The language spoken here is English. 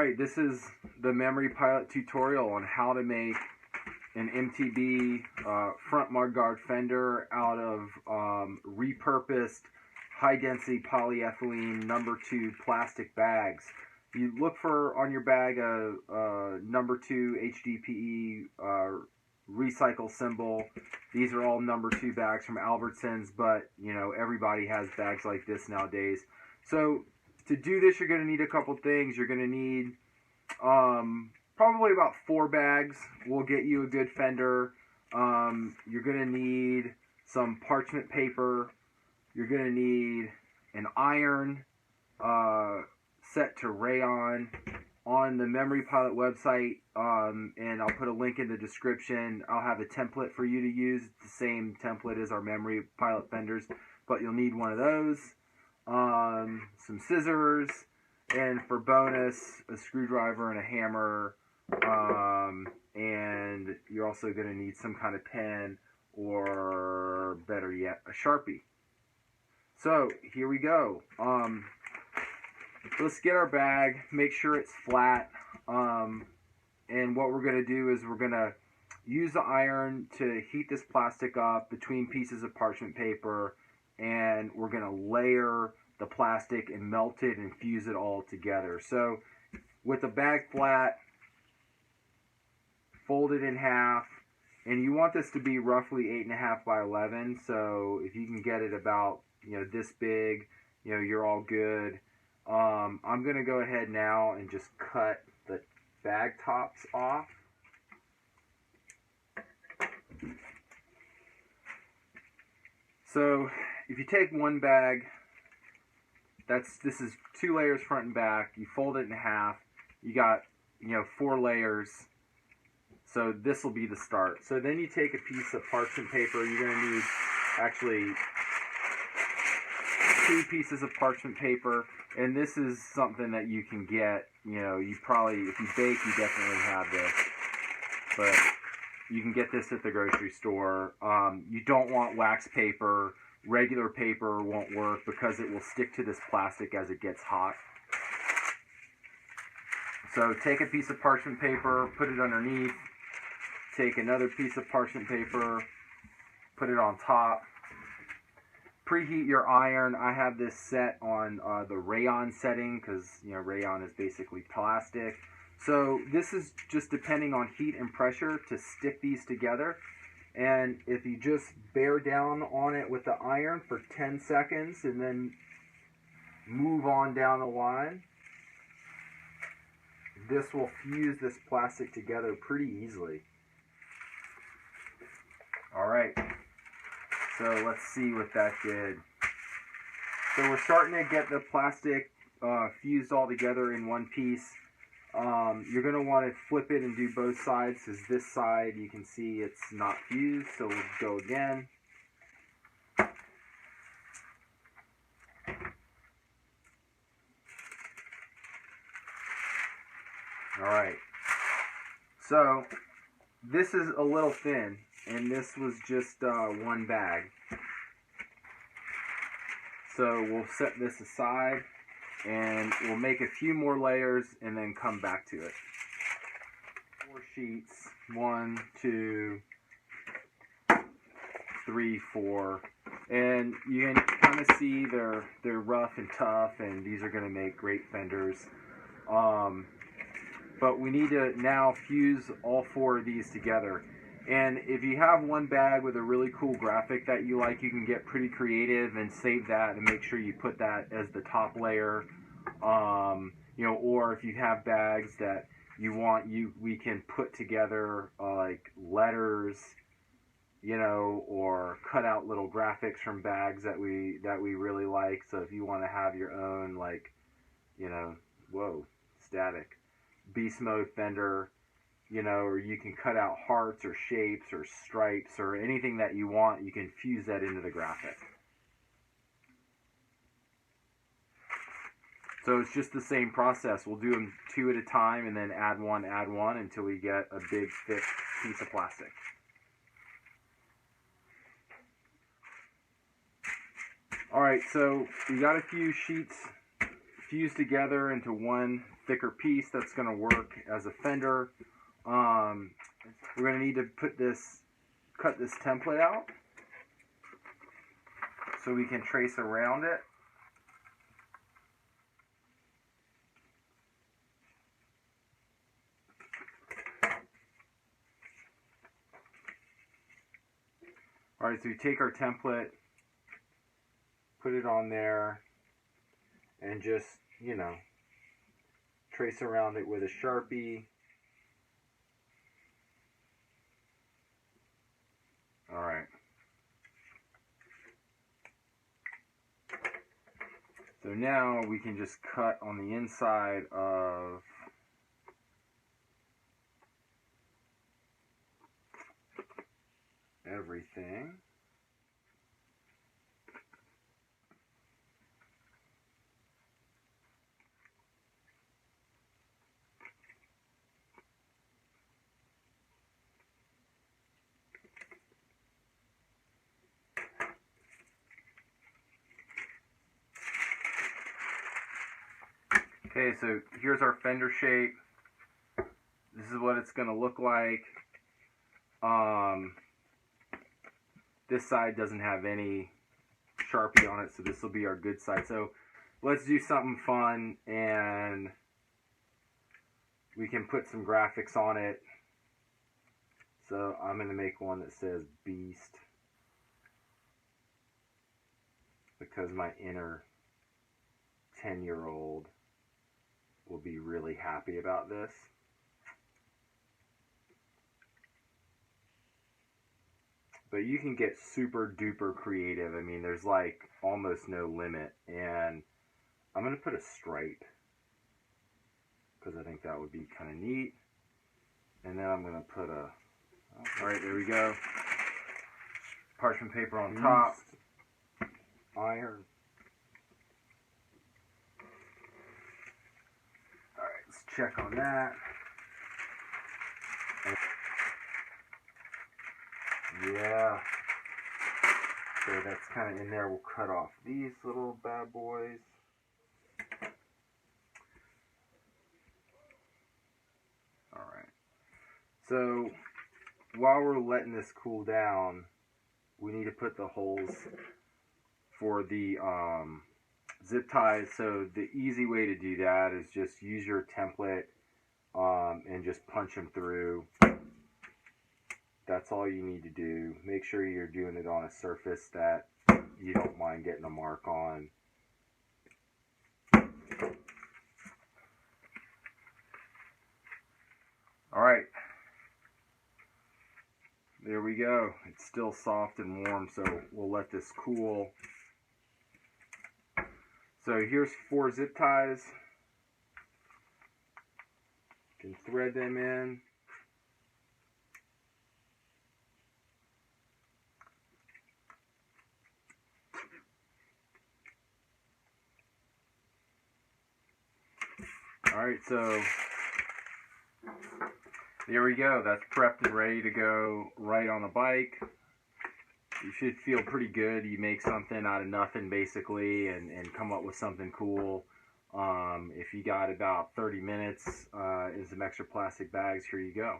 Alright, this is the Memory Pilot tutorial on how to make an MTB front mudguard fender out of repurposed high-density polyethylene number 2 plastic bags. You look for on your bag a number 2 HDPE recycle symbol. These are all number 2 bags from Albertsons, but you know, everybody has bags like this nowadays. So to do this, you're going to need a couple things. You're going to need probably about 4 bags will get you a good fender. You're going to need some parchment paper. You're going to need an iron set to rayon. On the Memory Pilot website, and I'll put a link in the description, I'll have a template for you to use. It's the same template as our Memory Pilot fenders, but you'll need one of those. Some scissors, and for bonus, a screwdriver and a hammer, and you're also going to need some kind of pen, or better yet, a Sharpie. So here we go. Let's get our bag, make sure it's flat, and what we're going to do is we're going to use the iron to heat this plastic up between pieces of parchment paper, and we're going to layer the plastic and melt it and fuse it all together. So with the bag flat, fold it in half, and you want this to be roughly 8.5 by 11, so if you can get it about, you know, this big, you know, you're all good. I'm going to go ahead now and just cut the bag tops off. So if you take one bag, this is 2 layers front and back, you fold it in half, you got, you know, 4 layers, so this will be the start. So then you take a piece of parchment paper. You're going to need actually 2 pieces of parchment paper, and this is something that you can get, you know, you probably, if you bake, you definitely have this, but you can get this at the grocery store. You don't want wax paper. Regular paper won't work because it will stick to this plastic as it gets hot. So take a piece of parchment paper, put it underneath, take another piece of parchment paper, put it on top. Preheat your iron. I have this set on the rayon setting because, you know, rayon is basically plastic. So this is just depending on heat and pressure to stick these together. And if you just bear down on it with the iron for 10 seconds and then move on down the line, this will fuse this plastic together pretty easily. All right. So let's see what that did. So we're starting to get the plastic fused all together in one piece. You're going to want to flip it and do both sides, because this side you can see it's not fused, so we'll go again. Alright, so this is a little thin, and this was just one bag. So we'll set this aside, and we'll make a few more layers and then come back to it. 4 sheets, 1, 2, 3, 4, and you can kind of see they're rough and tough, and these are going to make great fenders. But we need to now fuse all 4 of these together. And if you have one bag with a really cool graphic that you like, you can get pretty creative and save that and make sure you put that as the top layer. You know, or if you have bags that you want, we can put together like letters, you know, or cut out little graphics from bags that we really like. So if you want to have your own, like, you know, whoa, static, beast mode fender, you know, or you can cut out hearts or shapes or stripes or anything that you want, you can fuse that into the graphic. So it's just the same process. We'll do them 2 at a time and then add one until we get a big thick piece of plastic. Alright, so we got a few sheets fused together into one thicker piece that's going to work as a fender. We're going to need to cut this template out so we can trace around it. Alright, so we take our template, put it on there, and just, you know, trace around it with a Sharpie. Alright. So now we can just cut on the inside of everything. Okay, so here's our fender shape. This is what it's going to look like. This side doesn't have any Sharpie on it, so this will be our good side. So let's do something fun, and we can put some graphics on it. So I'm going to make one that says Beast, because my inner 10-year-old will be really happy about this. But you can get super duper creative. I mean, there's like almost no limit. And I'm going to put a stripe, because I think that would be kind of neat. And then I'm going to put a, alright, there we go. Parchment paper on top. Iron. Alright, let's check on that. Yeah. So that's kind of in there. We'll cut off these little bad boys. Alright. So while we're letting this cool down, we need to put the holes for the zip ties. So the easy way to do that is just use your template and just punch them through. That's all you need to do. Make sure you're doing it on a surface that you don't mind getting a mark on. Alright. There we go. It's still soft and warm, so we'll let this cool. So here's 4 zip ties. You can thread them in. Alright, so there we go. That's prepped and ready to go right on the bike. You should feel pretty good. You make something out of nothing basically and come up with something cool. If you got about 30 minutes and some extra plastic bags, here you go.